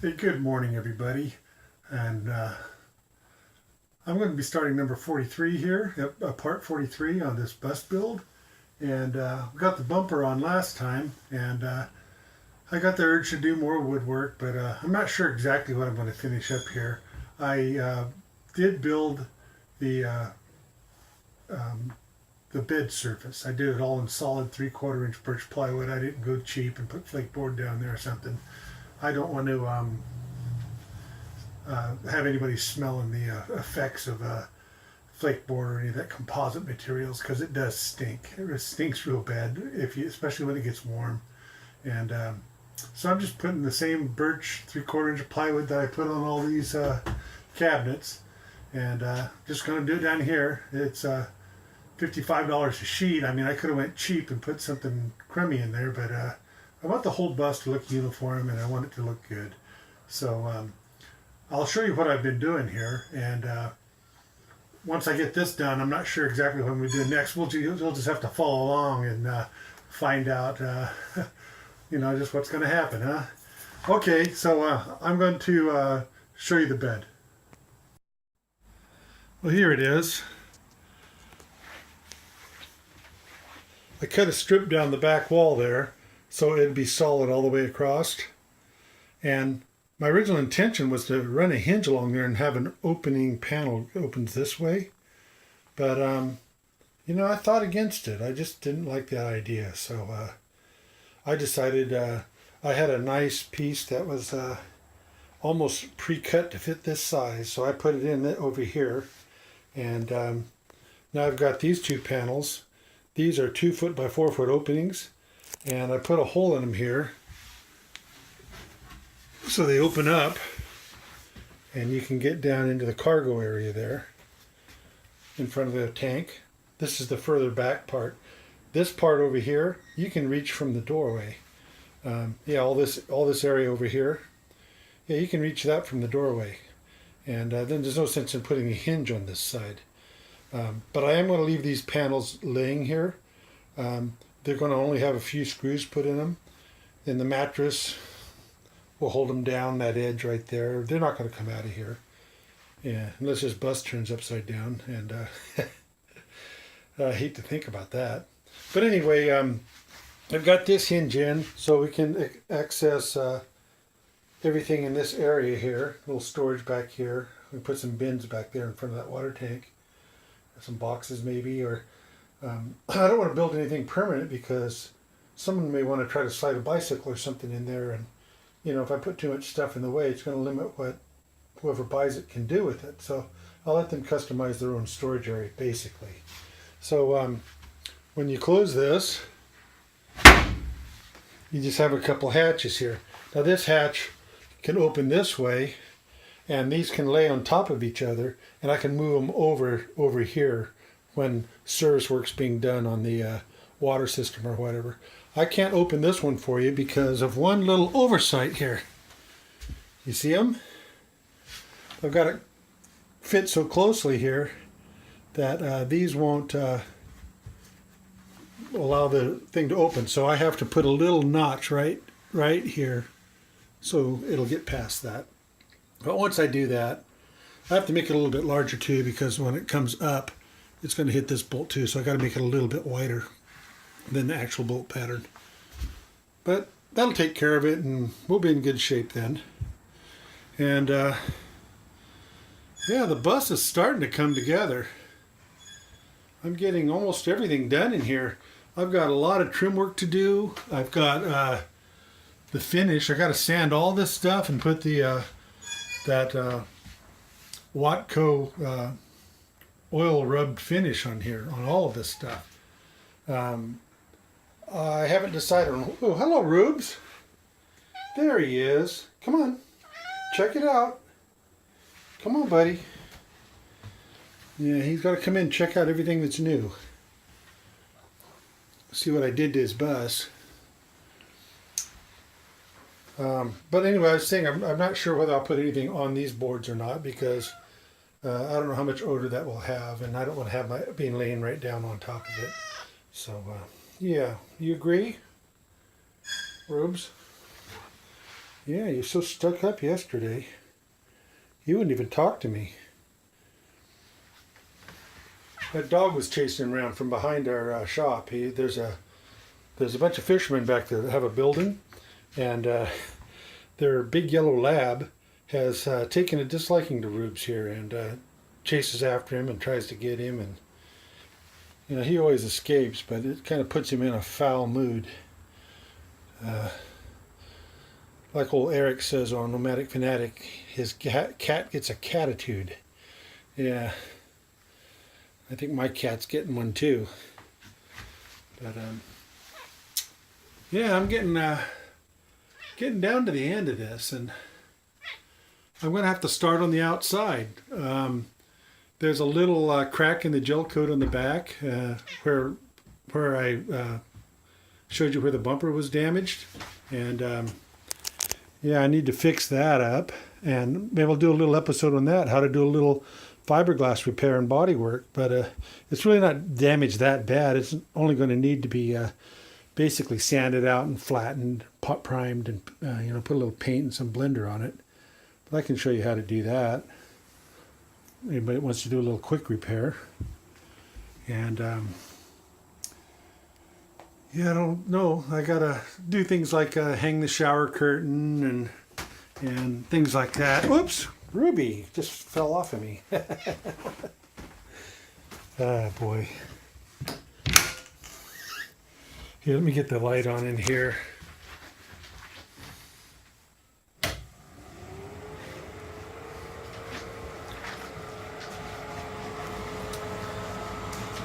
Hey, good morning, everybody. And I'm going to be starting number 43 here, part 43 on this bus build. And we got the bumper on last time, and I got the urge to do more woodwork, but I'm not sure exactly what I'm going to finish up here. I did build the uh, um, the bed surface. I did it all in solid 3/4 inch birch plywood. I didn't go cheap and put flake board down there or something. I don't want to have anybody smelling the effects of flake board or any of that composite materials, because it does stink. It stinks real bad, especially when it gets warm. And so I'm just putting the same birch 3/4 inch plywood that I put on all these cabinets, and just going to do it down here. It's $55 a sheet. I mean, I could have went cheap and put something crummy in there, but I want the whole bus to look uniform, and I want it to look good. So I'll show you what I've been doing here, and once I get this done, I'm not sure exactly what we do next. We'll just have to follow along and find out, just what's going to happen, huh? Okay, so I'm going to show you the bed. Well, here it is. I cut a strip down the back wall there, so it'd be solid all the way across. And my original intention was to run a hinge along there and have an opening panel that opens this way. But, I thought against it. I just didn't like that idea. So I decided I had a nice piece that was almost pre-cut to fit this size. So I put it in over here. And now I've got these two panels. These are 2 foot by 4 foot openings. And I put a hole in them here, so they open up and you can get down into the cargo area there in front of the tank. This is the further back part. This part over here, you can reach from the doorway. All this area over here, you can reach that from the doorway. And then there's no sense in putting a hinge on this side. But I am going to leave these panels laying here. They're going to only have a few screws put in them. And the mattress will hold them down, that edge right there. They're not going to come out of here. Yeah, unless this bus turns upside down. And I hate to think about that. But anyway, I've got this hinge in so we can access everything in this area here. A little storage back here. We put some bins back there in front of that water tank. Some boxes maybe, or I don't want to build anything permanent because someone may want to try to slide a bicycle or something in there, and if I put too much stuff in the way, it's going to limit what whoever buys it can do with it. So I'll let them customize their own storage area basically. So when you close this, you just have a couple hatches here. Now this hatch can open this way, and these can lay on top of each other, and I can move them over here when service work's being done on the water system or whatever. I can't open this one for you because of one little oversight here. You see them? I've got it fit so closely here that these won't allow the thing to open. So I have to put a little notch right here so it'll get past that. But once I do that, I have to make it a little bit larger too, because when it comes up, it's going to hit this bolt too. So I got to make it a little bit wider than the actual bolt pattern. But that'll take care of it, and we'll be in good shape then. And the bus is starting to come together. I'm getting almost everything done in here. I've got a lot of trim work to do. I've got the finish. I got to sand all this stuff and put the that Watco oil rubbed finish on here, on all of this stuff. I haven't decided on... Oh, hello, Rubes. There he is. Come on. Check it out. Come on, buddy. Yeah, he's got to come in and check out everything that's new. See what I did to his bus. But anyway, I was saying I'm not sure whether I'll put anything on these boards or not, because I don't know how much odor that will have, and I don't want to have my being laying right down on top of it. So, yeah, you agree, Rubes? Yeah, you're so stuck up yesterday. You wouldn't even talk to me. That dog was chasing around from behind our shop. There's a bunch of fishermen back there that have a building, and their big yellow lab has taken a disliking to Rubes here and chases after him and tries to get him. And he always escapes, but it kind of puts him in a foul mood. Like old Eric says on Nomadic Fanatic, his cat gets a catitude. Yeah, I think my cat's getting one too. But yeah, I'm getting down to the end of this, and I'm going to have to start on the outside. There's a little crack in the gel coat on the back where I showed you where the bumper was damaged, and yeah, I need to fix that up, and maybe I'll do a little episode on that, how to do a little fiberglass repair and body work. But it's really not damaged that bad. It's only going to need to be basically sanded out and flattened, pot primed, and put a little paint and some blender on it. But I can show you how to do that. Anybody wants to do a little quick repair. And yeah, I don't know. I gotta do things like hang the shower curtain and things like that. Whoops, Ruby just fell off of me. Ah, boy. Here, let me get the light on in here.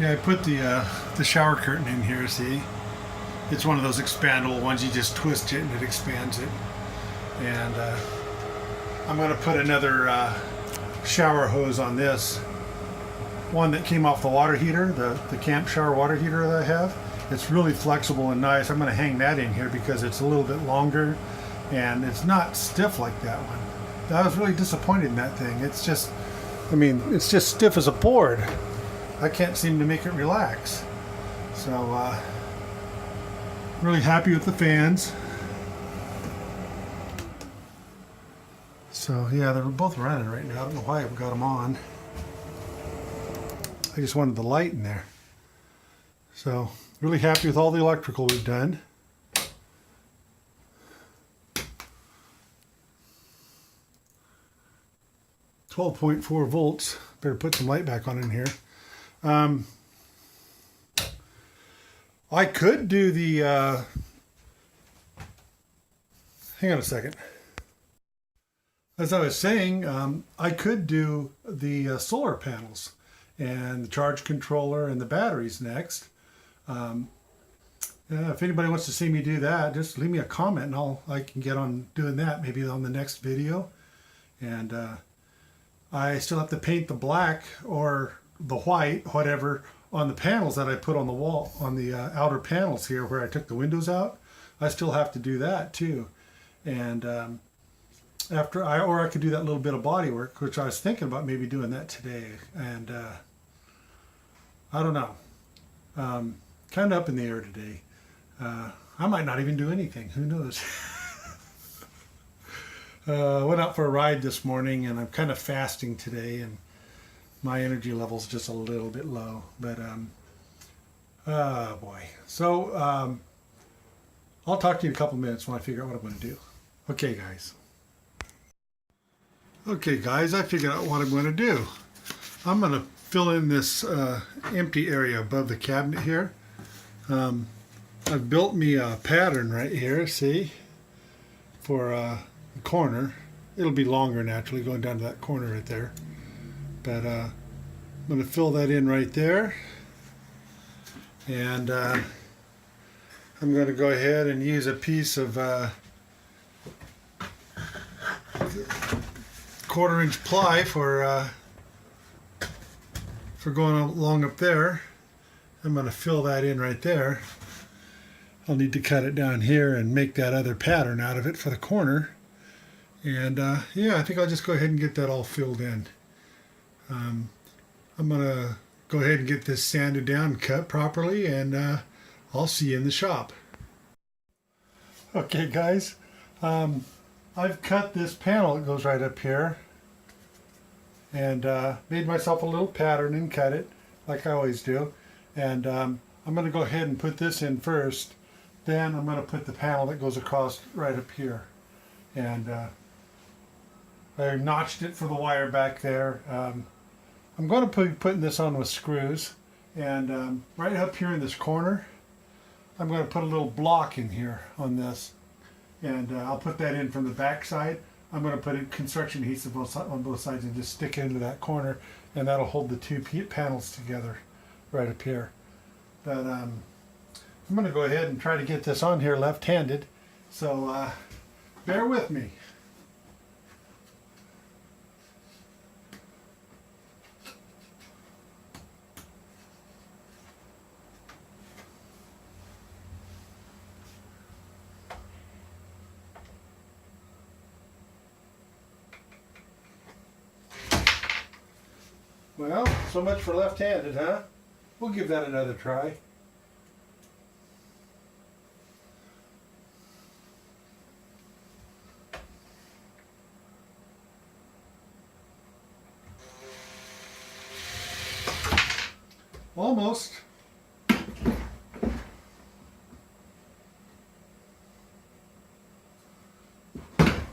Yeah, I put the shower curtain in here, see? It's one of those expandable ones. You just twist it and it expands it. And I'm going to put another shower hose on this. One that came off the water heater, the camp shower water heater that I have. It's really flexible and nice. I'm going to hang that in here because it's a little bit longer and it's not stiff like that one. I was really disappointed in that thing. It's just, it's just stiff as a board. I can't seem to make it relax. So, really happy with the fans. So yeah, they're both running right now. I don't know why I've got them on. I just wanted the light in there. So really happy with all the electrical we've done. .4 volts. Better put some light back on in here. I could do the, hang on a second. As I was saying, I could do the solar panels and the charge controller and the batteries next. If anybody wants to see me do that, just leave me a comment and I can get on doing that maybe on the next video. And I still have to paint the black or the white, whatever, on the panels that I put on the wall, on the outer panels here where I took the windows out. I still have to do that too. And I could do that little bit of body work, which I was thinking about maybe doing that today. And I don't know. Kind of up in the air today. I might not even do anything. Who knows? Went out for a ride this morning, and I'm kind of fasting today, and my energy level's just a little bit low. But oh boy. So I'll talk to you in a couple minutes when I figure out what I'm going to do. Okay, guys. Okay, guys, I figured out what I'm going to do. I'm going to fill in this empty area above the cabinet here. I've built me a pattern right here, see, for the corner. It'll be longer naturally going down to that corner right there. But I'm going to fill that in right there. And I'm going to go ahead and use a piece of 1/4-inch ply for going along up there. I'm going to fill that in right there. I'll need to cut it down here and make that other pattern out of it for the corner. And yeah, I think I'll just go ahead and get that all filled in. I'm going to go ahead and get this sanded down and cut properly, and I'll see you in the shop. Okay, guys. I've cut this panel that goes right up here and made myself a little pattern and cut it like I always do. And I'm going to go ahead and put this in first. Then I'm going to put the panel that goes across right up here. And I notched it for the wire back there. I'm going to be putting this on with screws. And right up here in this corner, I'm going to put a little block in here on this. And I'll put that in from the back side. I'm going to put a construction adhesive on both sides and just stick it into that corner, and that'll hold the two panels together right up here. But I'm going to go ahead and try to get this on here left-handed, so bear with me. Well, so much for left-handed, huh? We'll give that another try. Almost.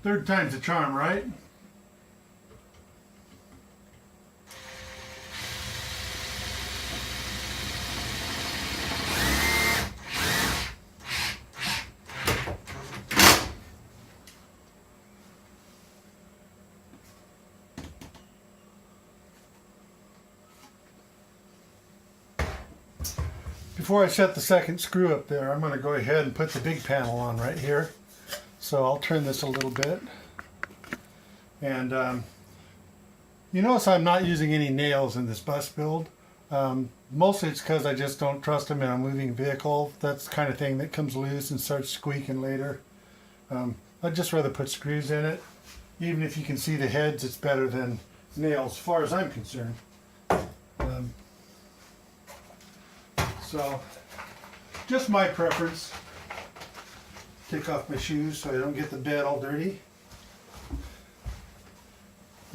Third time's a charm, right? Before I set the second screw up there, I'm going to go ahead and put the big panel on right here. So I'll turn this a little bit. And you notice I'm not using any nails in this bus build. Mostly it's because I just don't trust them in a moving vehicle. That's the kind of thing that comes loose and starts squeaking later. I'd just rather put screws in it. Even if you can see the heads, it's better than nails as far as I'm concerned. So, just my preference. Take off my shoes so I don't get the bed all dirty.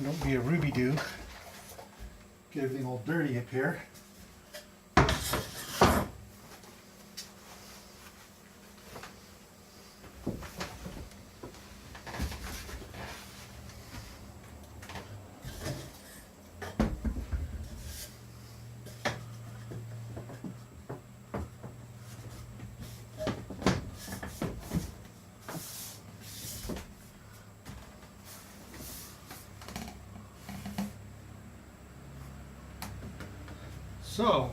Don't be a Ruby-Doo. Get everything all dirty up here. So,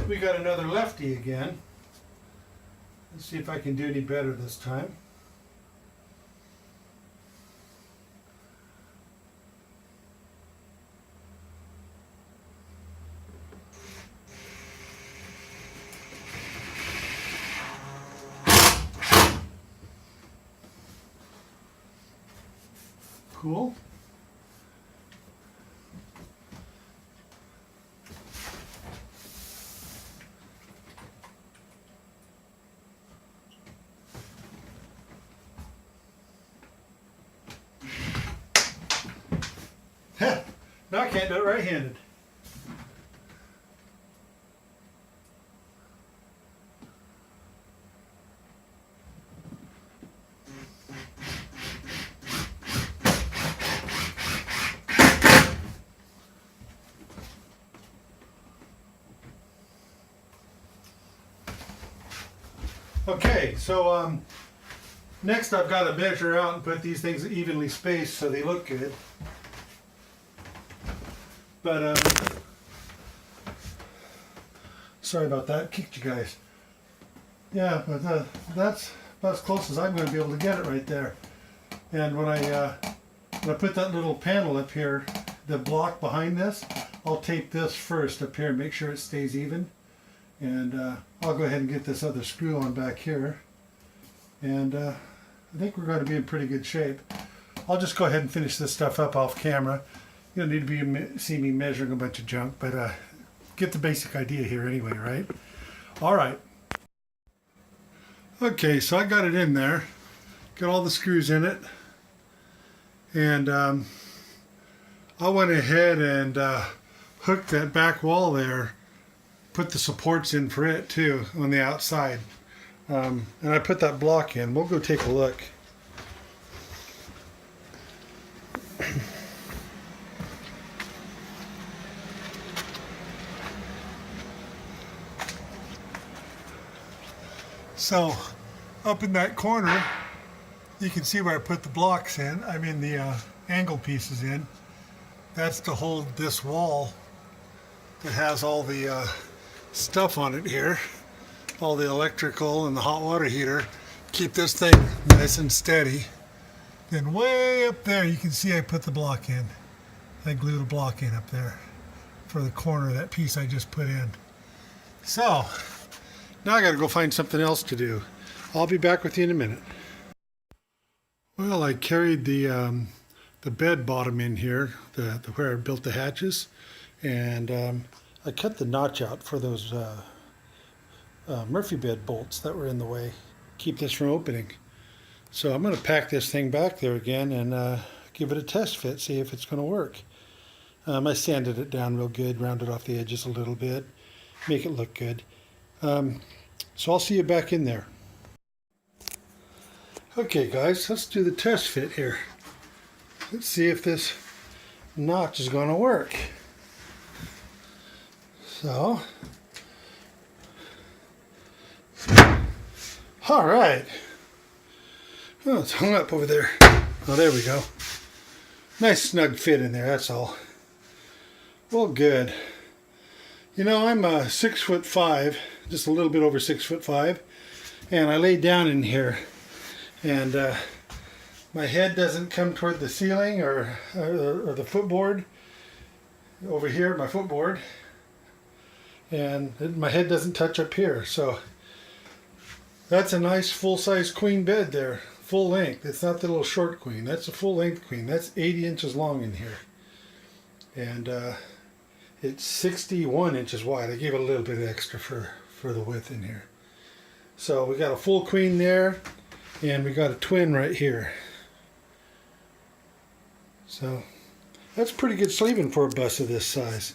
we got another lefty again. Let's see if I can do any better this time. Cool. Now I can't do it right-handed. Okay, so next I've got to measure out and put these things evenly spaced so they look good. But sorry about that, kicked you guys. Yeah, but that's about as close as I'm going to be able to get it right there. And when I put that little panel up here, the block behind this, I'll tape this first up here and make sure it stays even. And I'll go ahead and get this other screw on back here. And I think we're going to be in pretty good shape. I'll just go ahead and finish this stuff up off camera. You don't need to see me measuring a bunch of junk, but get the basic idea here anyway, right? All right. Okay, so I got it in there. Got all the screws in it. And I went ahead and hooked that back wall there. Put the supports in for it too on the outside. And I put that block in. We'll go take a look. So up in that corner, you can see where I put the blocks in. I mean the angle pieces in. That's to hold this wall that has all the stuff on it here. All the electrical and the hot water heater. Keep this thing nice and steady. Then way up there you can see I put the block in. I glued a block in up there for the corner of that piece I just put in. So now I gotta go find something else to do. I'll be back with you in a minute. Well, I carried the bed bottom in here, where I built the hatches, and I cut the notch out for those Murphy bed bolts that were in the way. Keep this from opening. So I'm going to pack this thing back there again and give it a test fit, see if it's going to work. I sanded it down real good, rounded off the edges a little bit, make it look good. So I'll see you back in there. Okay guys, let's do the test fit here. Let's see if this notch is going to work. So, all right. Oh, it's hung up over there. Oh, there we go. Nice snug fit in there, that's all. Well, good. You know, I'm 6'5", just a little bit over 6'5", and I laid down in here, and my head doesn't come toward the ceiling or the footboard over here, my footboard, and my head doesn't touch up here. So that's a nice full-size queen bed there, full length. It's not the little short queen. That's a full-length queen. That's 80 inches long in here, and it's 61 inches wide. I gave it a little bit extra for the width in here. So we got a full queen there, and we got a twin right here. So that's pretty good sleeping for a bus of this size.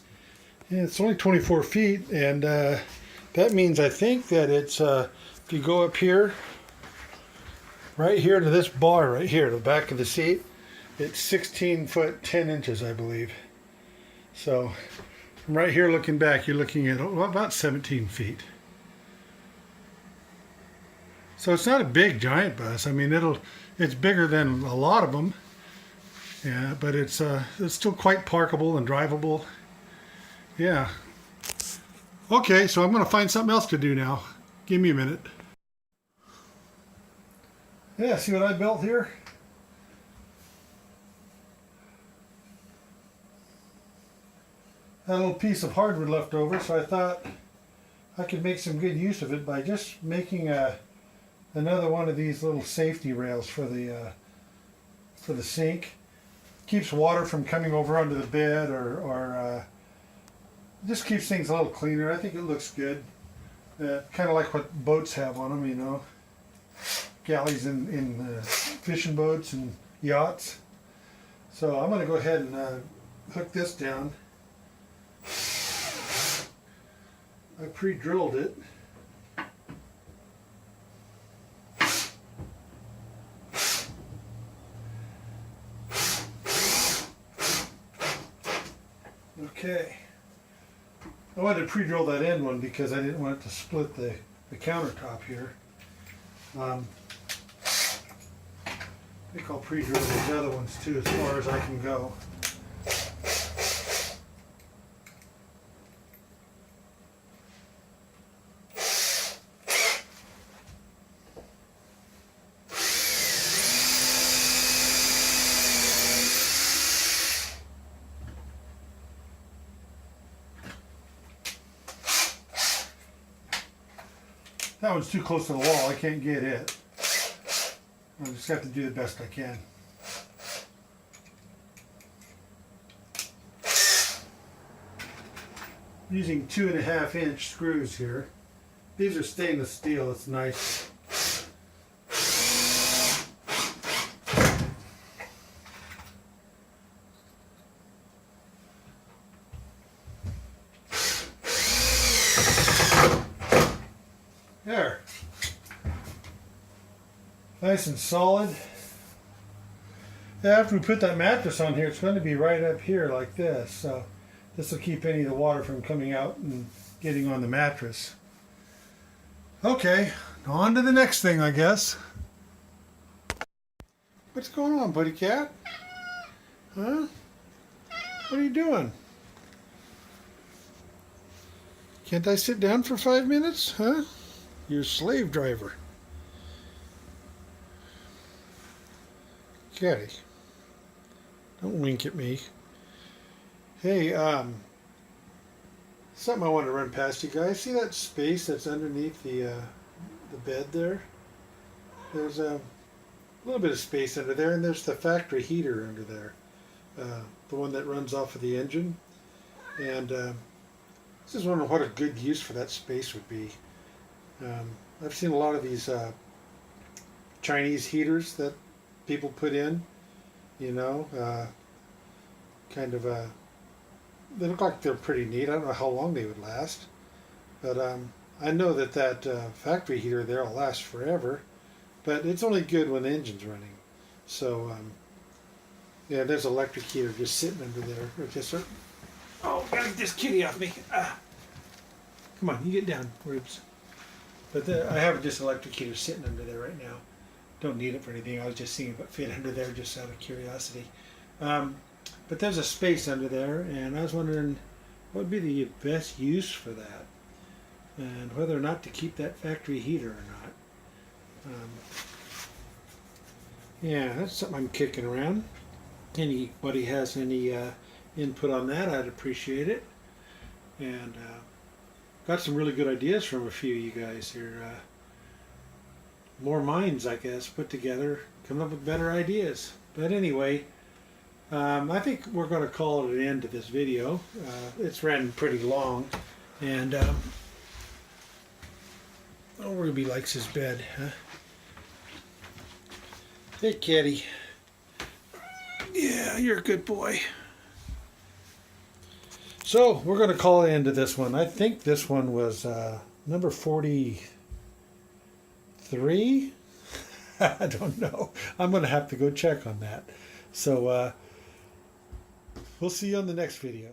Yeah, it's only 24 feet, and that means I think that it's, if you go up here, right here to this bar right here, the back of the seat, it's 16 foot 10 inches, I believe. So from right here looking back, you're looking at about 17 feet. So it's not a big giant bus. I mean, it's bigger than a lot of them. Yeah, but it's still quite parkable and drivable. Yeah. Okay, so I'm going to find something else to do now. Give me a minute. Yeah, see what I built here? Had a little piece of hardwood left over, so I thought I could make some good use of it by just making another one of these little safety rails for the sink. Keeps water from coming over onto the bed, or just keeps things a little cleaner. I think it looks good. Kind of like what boats have on them, you know. Galleys in fishing boats and yachts. So I'm going to go ahead and hook this down. I pre-drilled it. Okay. I wanted to pre-drill that end one because I didn't want it to split the countertop here. I think I'll pre-drill these other ones too, as far as I can go. That one's too close to the wall. I can't get it. I just have to do the best I can. Using 2.5-inch screws here. These are stainless steel. It's nice. Nice and solid. After we put that mattress on here, it's going to be right up here like this. So this will keep any of the water from coming out and getting on the mattress. Okay, on to the next thing, I guess. What's going on, buddy cat? Huh? What are you doing? Can't I sit down for 5 minutes? Huh? You're a slave driver. Catty. Don't wink at me. Hey, something I want to run past you guys. See that space that's underneath the bed there? There's a little bit of space under there, and there's the factory heater under there. The one that runs off of the engine. And just wondering what a good use for that space would be. I've seen a lot of these Chinese heaters that people put in, you know, they look like they're pretty neat. I don't know how long they would last, but I know that factory heater there will last forever, but it's only good when the engine's running. So yeah, there's an electric heater just sitting under there. Oh, gotta get this kitty off me. Come on, you get down, Ribs. But I have this electric heater sitting under there right now. Don't need it for anything. I was just seeing if it fit under there just out of curiosity. But there's a space under there, and I was wondering what would be the best use for that, and whether or not to keep that factory heater or not. Yeah, that's something I'm kicking around. Anybody has any input on that, I'd appreciate it. And got some really good ideas from a few of you guys here. More minds, I guess, put together, coming up with better ideas. But anyway, I think we're going to call it an end to this video. It's ran pretty long, and Ruby likes his bed, huh? Hey, kitty. Yeah, you're a good boy. So we're going to call it into this one. I think this one was number 43. I don't know. I'm going to have to go check on that. So we'll see you on the next video.